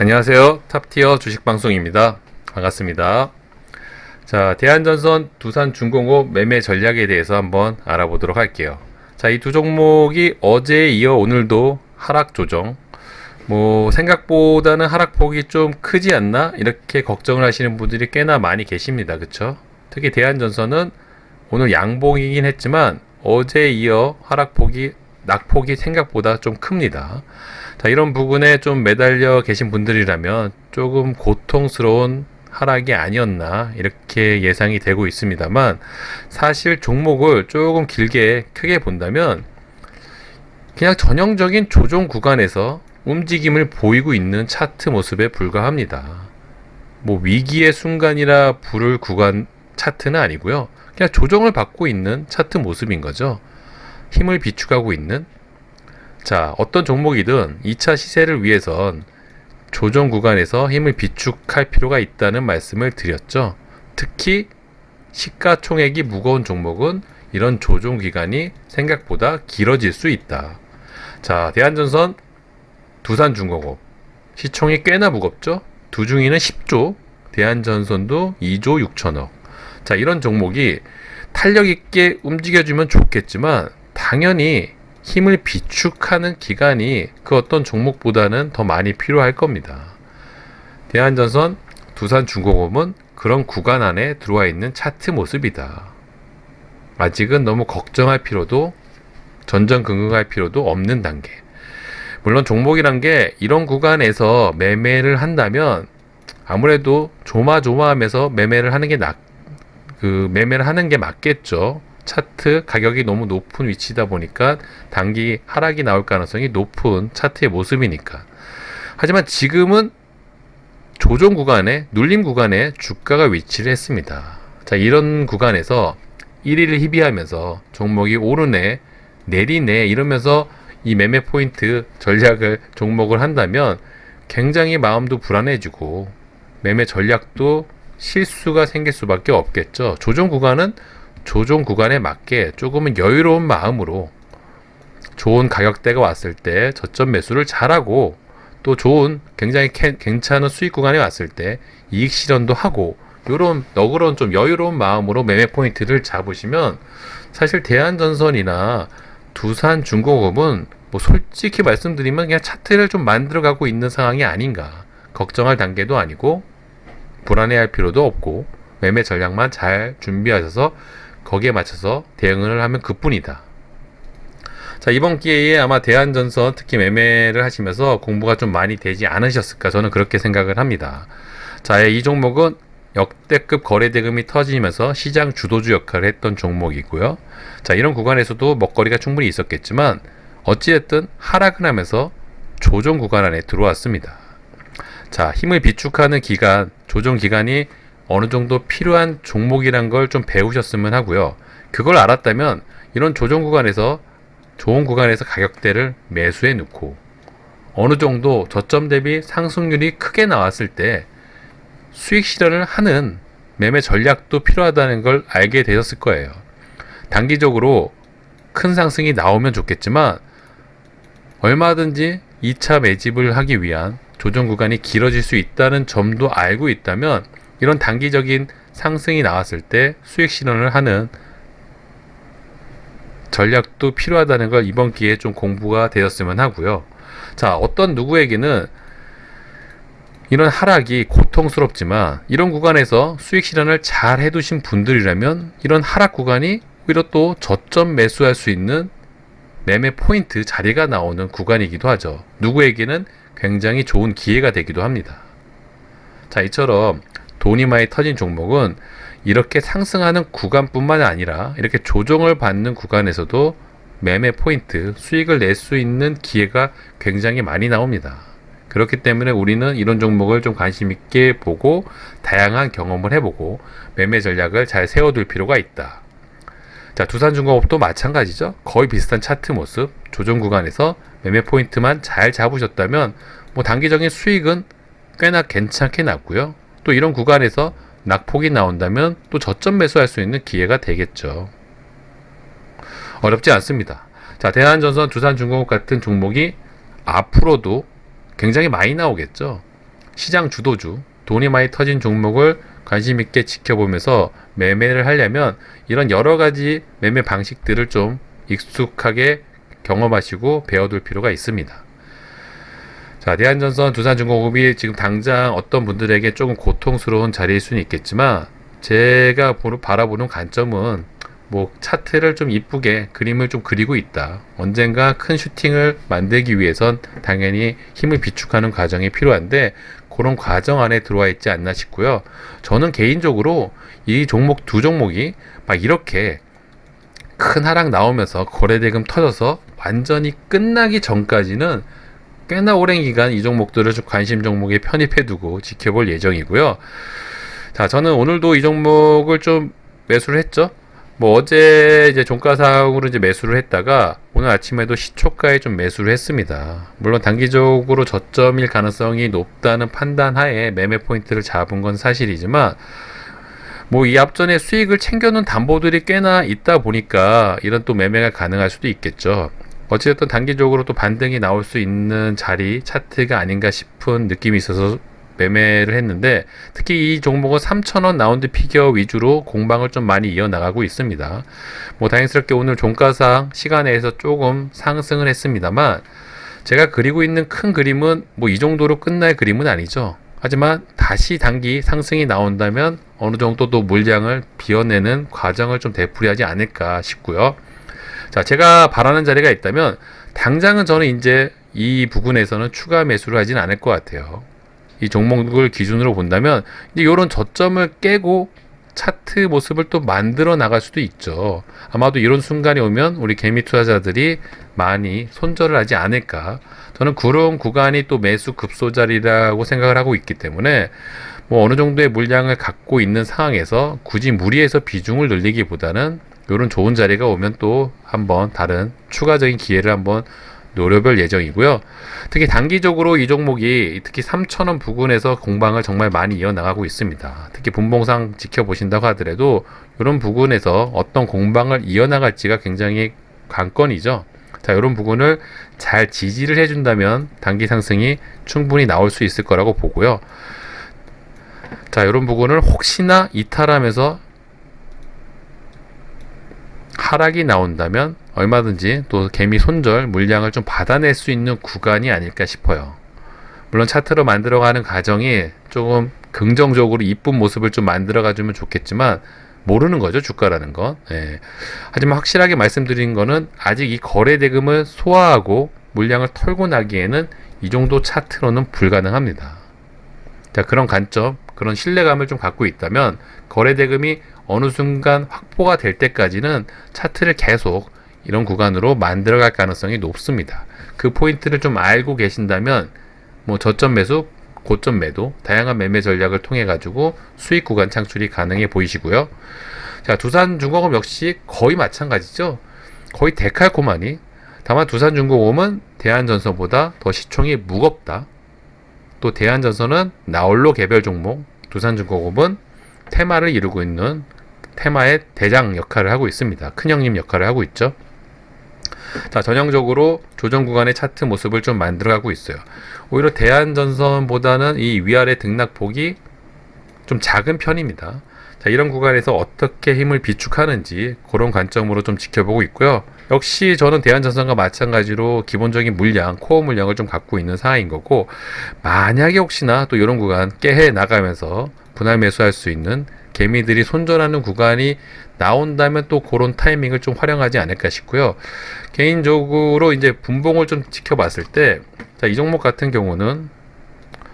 안녕하세요. 탑티어 주식방송입니다. 반갑습니다. 자, 대한전선, 두산중공업 매매 전략에 대해서 한번 알아보도록 할게요. 자, 이 두 종목이 어제에 이어 오늘도 하락 조정. 생각보다는 하락폭이 좀 크지 않나? 이렇게 걱정을 하시는 분들이 꽤나 많이 계십니다. 그쵸? 특히 대한전선은 오늘 양봉이긴 했지만 어제에 이어 낙폭이 생각보다 좀 큽니다. 자, 이런 부분에 좀 매달려 계신 분들이라면 조금 고통스러운 하락이 아니었나 이렇게 예상이 되고 있습니다만, 사실 종목을 조금 크게 본다면 그냥 전형적인 조정 구간에서 움직임을 보이고 있는 차트 모습에 불과합니다. 위기의 순간이라 부를 구간 차트는 아니고요. 그냥 조정을 받고 있는 차트 모습인 거죠. 힘을 비축하고 있는. 자, 어떤 종목이든 2차 시세를 위해선 조정 구간에서 힘을 비축할 필요가 있다는 말씀을 드렸죠. 특히 시가총액이 무거운 종목은 이런 조정 기간이 생각보다 길어질 수 있다. 자, 대한전선, 두산중공업 시총이 꽤나 무겁죠. 두중이는 10조, 대한전선도 2조 6천억. 자, 이런 종목이 탄력 있게 움직여주면 좋겠지만 당연히 힘을 비축하는 기간이 그 어떤 종목보다는 더 많이 필요할 겁니다. 대한전선, 두산중공업은 그런 구간 안에 들어와 있는 차트 모습이다. 아직은 너무 걱정할 필요도, 전전긍긍할 필요도 없는 단계. 물론 종목이란 게 이런 구간에서 매매를 한다면 아무래도 조마조마하면서 매매를 하는 게 맞겠죠. 차트 가격이 너무 높은 위치다 보니까 단기 하락이 나올 가능성이 높은 차트의 모습이니까. 하지만 지금은 조정 구간에, 눌림 구간에 주가가 위치를 했습니다. 자, 이런 구간에서 1위를 희비하면서 종목이 오르네, 내리네 이러면서 이 매매 포인트 전략을 종목을 한다면 굉장히 마음도 불안해지고 매매 전략도 실수가 생길 수밖에 없겠죠. 조정 구간은 조정 구간에 맞게 조금은 여유로운 마음으로 좋은 가격대가 왔을 때 저점 매수를 잘하고, 또 굉장히 괜찮은 수익 구간에 왔을 때 이익 실현도 하고, 요런 너그러운 좀 여유로운 마음으로 매매 포인트를 잡으시면 사실 대한전선이나 두산중공업은 솔직히 말씀드리면 그냥 차트를 좀 만들어가고 있는 상황이 아닌가. 걱정할 단계도 아니고 불안해할 필요도 없고 매매 전략만 잘 준비하셔서 거기에 맞춰서 대응을 하면 그뿐이다. 자, 이번 기회에 아마 대한전선 특히 매매를 하시면서 공부가 좀 많이 되지 않으셨을까, 저는 그렇게 생각을 합니다. 자, 이 종목은 역대급 거래 대금이 터지면서 시장 주도주 역할을 했던 종목이고요. 자, 이런 구간에서도 먹거리가 충분히 있었겠지만 어찌됐든 하락을 하면서 조정 구간 안에 들어왔습니다. 자, 힘을 비축하는 기간, 조정 기간이 어느 정도 필요한 종목이란 걸 좀 배우셨으면 하고요. 그걸 알았다면 이런 조정 구간에서, 좋은 구간에서 가격대를 매수해 놓고 어느 정도 저점 대비 상승률이 크게 나왔을 때 수익 실현을 하는 매매 전략도 필요하다는 걸 알게 되셨을 거예요. 단기적으로 큰 상승이 나오면 좋겠지만 얼마든지 2차 매집을 하기 위한 조정 구간이 길어질 수 있다는 점도 알고 있다면 이런 단기적인 상승이 나왔을 때 수익 실현을 하는 전략도 필요하다는 걸 이번 기회에 좀 공부가 되었으면 하고요. 자, 어떤 누구에게는 이런 하락이 고통스럽지만 이런 구간에서 수익 실현을 잘 해두신 분들이라면 이런 하락 구간이 오히려 또 저점 매수할 수 있는 매매 포인트 자리가 나오는 구간이기도 하죠. 누구에게는 굉장히 좋은 기회가 되기도 합니다. 자, 이처럼 돈이 많이 터진 종목은 이렇게 상승하는 구간뿐만 아니라 이렇게 조정을 받는 구간에서도 매매 포인트, 수익을 낼 수 있는 기회가 굉장히 많이 나옵니다. 그렇기 때문에 우리는 이런 종목을 좀 관심 있게 보고 다양한 경험을 해보고 매매 전략을 잘 세워둘 필요가 있다. 자, 두산중공업도 마찬가지죠. 거의 비슷한 차트 모습, 조정 구간에서 매매 포인트만 잘 잡으셨다면 단기적인 수익은 꽤나 괜찮게 났고요. 또 이런 구간에서 낙폭이 나온다면 또 저점 매수할 수 있는 기회가 되겠죠. 어렵지 않습니다. 자, 대한전선, 두산중공업 같은 종목이 앞으로도 굉장히 많이 나오겠죠. 시장 주도주, 돈이 많이 터진 종목을 관심 있게 지켜보면서 매매를 하려면 이런 여러 가지 매매 방식들을 좀 익숙하게 경험하시고 배워둘 필요가 있습니다. 자, 대한전선, 두산중공업이 지금 당장 어떤 분들에게 조금 고통스러운 자리일 수는 있겠지만 제가 바라보는 관점은 뭐 차트를 좀 이쁘게 그림을 좀 그리고 있다. 언젠가 큰 슈팅을 만들기 위해선 당연히 힘을 비축하는 과정이 필요한데 그런 과정 안에 들어와 있지 않나 싶고요. 저는 개인적으로 이 종목 두 종목이 막 이렇게 큰 하락 나오면서 거래대금 터져서 완전히 끝나기 전까지는 꽤나 오랜 기간 이 종목들을 좀 관심 종목에 편입해 두고 지켜볼 예정이고요. 자, 저는 오늘도 이 종목을 좀 매수를 했죠. 뭐 어제 이제 종가상으로 이제 매수를 했다가 오늘 아침에도 시초가에 좀 매수를 했습니다. 물론 단기적으로 저점일 가능성이 높다는 판단 하에 매매 포인트를 잡은 건 사실이지만 뭐 이 앞전에 수익을 챙겨놓은 담보들이 꽤나 있다 보니까 이런 또 매매가 가능할 수도 있겠죠. 어쨌든 단기적으로 또 반등이 나올 수 있는 자리 차트가 아닌가 싶은 느낌이 있어서 매매를 했는데 특히 이 종목은 3,000원 라운드 피겨 위주로 공방을 좀 많이 이어나가고 있습니다. 뭐 다행스럽게 오늘 종가상 시간에서 조금 상승을 했습니다만 제가 그리고 있는 큰 그림은 뭐 이 정도로 끝날 그림은 아니죠. 하지만 다시 단기 상승이 나온다면 어느 정도 또 물량을 비워내는 과정을 좀 되풀이하지 않을까 싶고요. 자, 제가 바라는 자리가 있다면 당장은 저는 이제 이 부분에서는 추가 매수를 하진 않을 것 같아요. 이 종목을 기준으로 본다면 이제 이런 저점을 깨고 차트 모습을 또 만들어 나갈 수도 있죠. 아마도 이런 순간이 오면 우리 개미 투자자들이 많이 손절을 하지 않을까. 저는 그런 구간이 또 매수 급소 자리라고 생각을 하고 있기 때문에 뭐 어느 정도의 물량을 갖고 있는 상황에서 굳이 무리해서 비중을 늘리기보다는 이런 좋은 자리가 오면 또 한번 다른 추가적인 기회를 한번 노려볼 예정이고요. 특히 단기적으로 이 종목이 특히 3,000원 부근에서 공방을 정말 많이 이어나가고 있습니다. 특히 분봉상 지켜보신다고 하더라도 이런 부근에서 어떤 공방을 이어나갈지가 굉장히 관건이죠. 자, 이런 부분을 잘 지지를 해준다면 단기 상승이 충분히 나올 수 있을 거라고 보고요. 자, 이런 부분을 혹시나 이탈하면서 하락이 나온다면 얼마든지 또 개미 손절 물량을 좀 받아낼 수 있는 구간이 아닐까 싶어요. 물론 차트로 만들어가는 과정이 조금 긍정적으로 이쁜 모습을 좀 만들어가주면 좋겠지만 모르는 거죠, 주가라는 건. 예. 하지만 확실하게 말씀드린 거는 아직 이 거래 대금을 소화하고 물량을 털고 나기에는 이 정도 차트로는 불가능합니다. 자, 그런 관점, 그런 신뢰감을 좀 갖고 있다면 거래 대금이 어느 순간 확보가 될 때까지는 차트를 계속 이런 구간으로 만들어갈 가능성이 높습니다. 그 포인트를 좀 알고 계신다면 뭐 저점 매수, 고점 매도, 다양한 매매 전략을 통해 가지고 수익 구간 창출이 가능해 보이시고요. 자, 두산중공업 역시 거의 마찬가지죠. 거의 데칼코마니. 다만 두산중공업은 대한전선보다 더 시총이 무겁다. 또 대한전선은 나홀로 개별 종목, 두산중공업은 테마를 이루고 있는 테마의 대장 역할을 하고 있습니다. 큰형님 역할을 하고 있죠. 자, 전형적으로 조정 구간의 차트 모습을 좀 만들어가고 있어요. 오히려 대한전선보다는 이 위아래 등락폭이 좀 작은 편입니다. 자, 이런 구간에서 어떻게 힘을 비축하는지 그런 관점으로 좀 지켜보고 있고요. 역시 저는 대한전선과 마찬가지로 기본적인 물량, 코어 물량을 좀 갖고 있는 상황인 거고, 만약에 혹시나 또 이런 구간 깨해 나가면서 분할 매수할 수 있는 개미들이 손절하는 구간이 나온다면 또 그런 타이밍을 좀 활용하지 않을까 싶고요. 개인적으로 이제 분봉을 좀 지켜봤을 때, 자, 이 종목 같은 경우는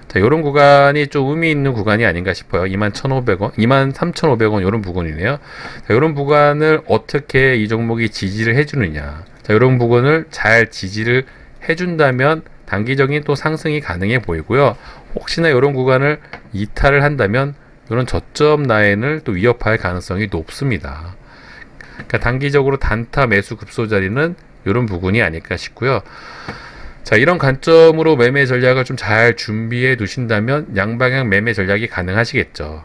자, 이런 구간이 좀 의미 있는 구간이 아닌가 싶어요. 21,500원, 23,500원 이런 부분이네요. 자, 이런 부분을 어떻게 이 종목이 지지를 해주느냐. 자, 이런 부분을 잘 지지를 해준다면 단기적인 또 상승이 가능해 보이고요. 혹시나 이런 구간을 이탈을 한다면 이런 저점 라인을 또 위협할 가능성이 높습니다. 그러니까 단기적으로 단타 매수 급소 자리는 이런 부분이 아닐까 싶고요. 자, 이런 관점으로 매매 전략을 좀 잘 준비해 두신다면 양방향 매매 전략이 가능하시겠죠.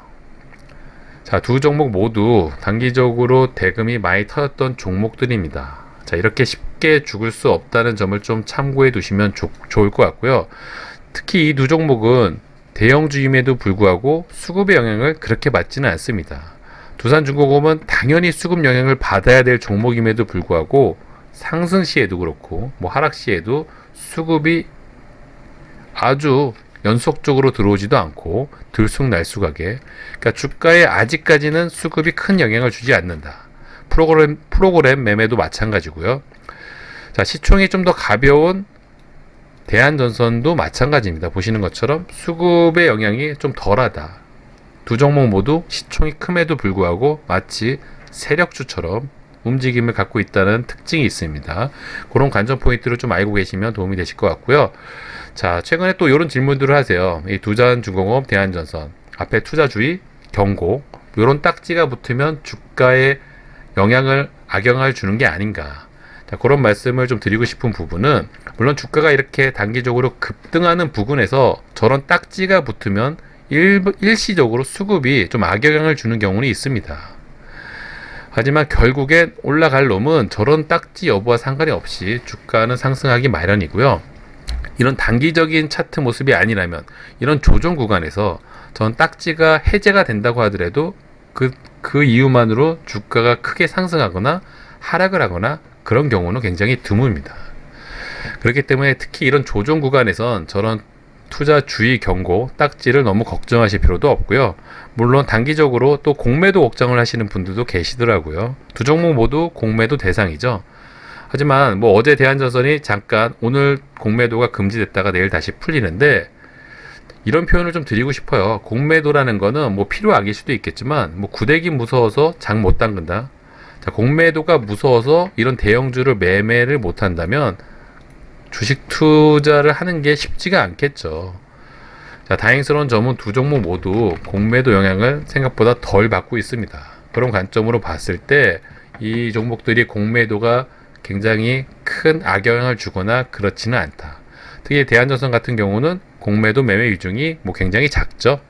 자, 두 종목 모두 단기적으로 대금이 많이 터졌던 종목들입니다. 자, 이렇게 쉽게 죽을 수 없다는 점을 좀 참고해 두시면 좋을 것 같고요. 특히 이 두 종목은 대형주임에도 불구하고 수급의 영향을 그렇게 받지는 않습니다. 두산중공업은 당연히 수급 영향을 받아야 될 종목임에도 불구하고 상승 시에도 그렇고 하락 시에도 수급이 아주 연속적으로 들어오지도 않고 들쑥날쑥하게, 그러니까 주가에 아직까지는 수급이 큰 영향을 주지 않는다. 프로그램 매매도 마찬가지고요. 자, 시총이 좀 더 가벼운 대한전선도 마찬가지입니다. 보시는 것처럼 수급의 영향이 좀 덜하다. 두 종목 모두 시총이 큼에도 불구하고 마치 세력주처럼 움직임을 갖고 있다는 특징이 있습니다. 그런 관전 포인트를 좀 알고 계시면 도움이 되실 것 같고요. 자, 최근에 또 이런 질문들을 하세요. 이 두산중공업, 대한전선 앞에 투자주의, 경고, 이런 딱지가 붙으면 주가에 악영향을 주는 게 아닌가. 자, 그런 말씀을 좀 드리고 싶은 부분은, 물론 주가가 이렇게 단기적으로 급등하는 부분에서 저런 딱지가 붙으면 일시적으로 수급이 좀 악영향을 주는 경우는 있습니다. 하지만 결국엔 올라갈 놈은 저런 딱지 여부와 상관이 없이 주가는 상승하기 마련이고요. 이런 단기적인 차트 모습이 아니라면 이런 조정 구간에서 전 딱지가 해제가 된다고 하더라도 그 이유만으로 주가가 크게 상승하거나 하락을 하거나 그런 경우는 굉장히 드뭅니다. 그렇기 때문에 특히 이런 조정 구간에선 저런 투자 주의 경고, 딱지를 너무 걱정하실 필요도 없고요. 물론 단기적으로 또 공매도 걱정을 하시는 분들도 계시더라고요. 두 종목 모두 공매도 대상이죠. 하지만 어제 대한전선이 잠깐 오늘 공매도가 금지됐다가 내일 다시 풀리는데, 이런 표현을 좀 드리고 싶어요. 공매도라는 거는 필요악일 수도 있겠지만 구대기 무서워서 장 못 담근다. 자, 공매도가 무서워서 이런 대형주를 매매를 못 한다면 주식 투자를 하는 게 쉽지가 않겠죠. 자, 다행스러운 점은 두 종목 모두 공매도 영향을 생각보다 덜 받고 있습니다. 그런 관점으로 봤을 때 이 종목들이 공매도가 굉장히 큰 악영향을 주거나 그렇지는 않다. 특히 대한전선 같은 경우는 공매도 매매 비중이 굉장히 작죠.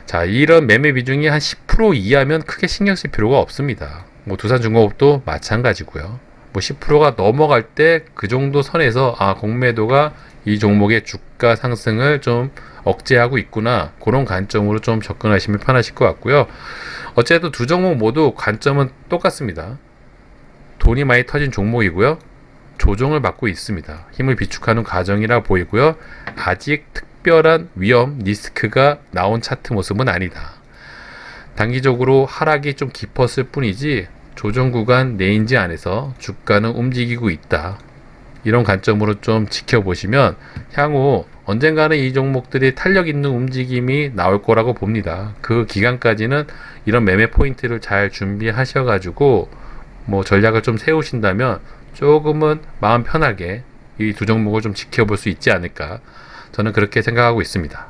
자, 이런 매매 비중이 한 10% 이하면 크게 신경 쓸 필요가 없습니다. 두산중공업도 마찬가지고요. 10%가 넘어갈 때 그 정도 선에서 공매도가 이 종목의 주가 상승을 좀 억제하고 있구나, 그런 관점으로 좀 접근하시면 편하실 것 같고요. 어쨌든 두 종목 모두 관점은 똑같습니다. 돈이 많이 터진 종목이고요. 조정을 받고 있습니다. 힘을 비축하는 과정이라 보이고요. 아직 특별한 위험, 리스크가 나온 차트 모습은 아니다. 단기적으로 하락이 좀 깊었을 뿐이지 조정 구간 내인지 안에서 주가는 움직이고 있다. 이런 관점으로 좀 지켜보시면 향후 언젠가는 이 종목들이 탄력 있는 움직임이 나올 거라고 봅니다. 그 기간까지는 이런 매매 포인트를 잘 준비하셔가지고 전략을 좀 세우신다면 조금은 마음 편하게 이 두 종목을 좀 지켜볼 수 있지 않을까, 저는 그렇게 생각하고 있습니다.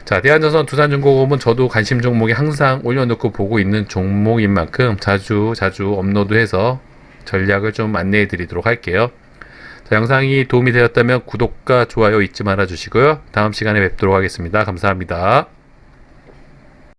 자, 대한전선, 두산중공업은 저도 관심 종목에 항상 올려놓고 보고 있는 종목인 만큼 자주 업로드해서 전략을 좀 안내해 드리도록 할게요. 자, 영상이 도움이 되었다면 구독과 좋아요 잊지 말아 주시고요. 다음 시간에 뵙도록 하겠습니다. 감사합니다.